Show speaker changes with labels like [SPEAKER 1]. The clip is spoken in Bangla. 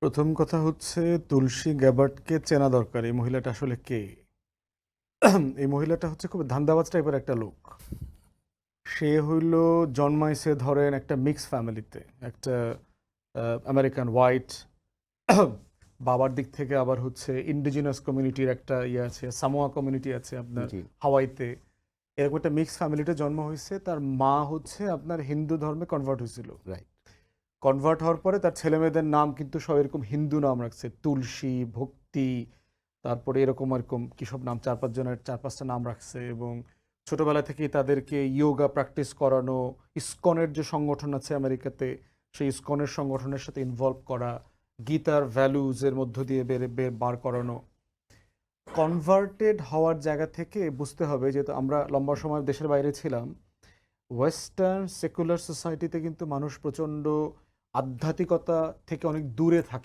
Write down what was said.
[SPEAKER 1] প্রথম কথা হচ্ছে তুলসী গ্যাবার্ডকে চেনা দরকার। এই মহিলাটা আসলে কে? এই মহিলাটা হচ্ছে খুব ধান্দাবাজ টাইপের একটা লোক। সে হইল জন্মাইছে ধরেন একটা মিক্স ফ্যামিলিতে। একটা আমেরিকান হোয়াইট, বাবার দিক থেকে আবার হচ্ছে ইন্ডিজিনাস কমিউনিটির একটা ইয়ে আছে, সামোয়া কমিউনিটি আছে আপনার
[SPEAKER 2] জি,
[SPEAKER 1] হাওয়াইতে। এরকম একটা মিক্স ফ্যামিলিতে জন্ম হইছে। তার মা হচ্ছে আপনার হিন্দু ধর্মে কনভার্ট হইছিল।
[SPEAKER 2] রাইট।
[SPEAKER 1] কনভার্ট হওয়ার পরে তার ছেলেমেয়েদের নাম কিন্তু সব এরকম হিন্দু নাম রাখছে। তুলসী, ভক্তি, তারপরে এরকম কি সব নাম ৪-৫ জনের ৪-৫ টা নাম রাখছে এবং ছোটবেলা থেকেই তাদেরকে ইয়োগা প্র্যাকটিস করানো, ইসকনের যে সংগঠন আছে আমেরিকাতে, সেই ইসকনের সংগঠনের সাথে ইনভলভ করা, গীতার ভ্যালুজ এর মধ্য দিয়ে বার করানো। কনভার্টেড হওয়ার জায়গা থেকে বুঝতে হবে, যেহেতু আমরা লম্বা সময় দেশের বাইরে ছিলাম, ওয়েস্টার্ন সেকুলার সোসাইটিতে কিন্তু মানুষ প্রচণ্ড আধ্যাত্মিকতা থেকে অনেক দূরে থাকে।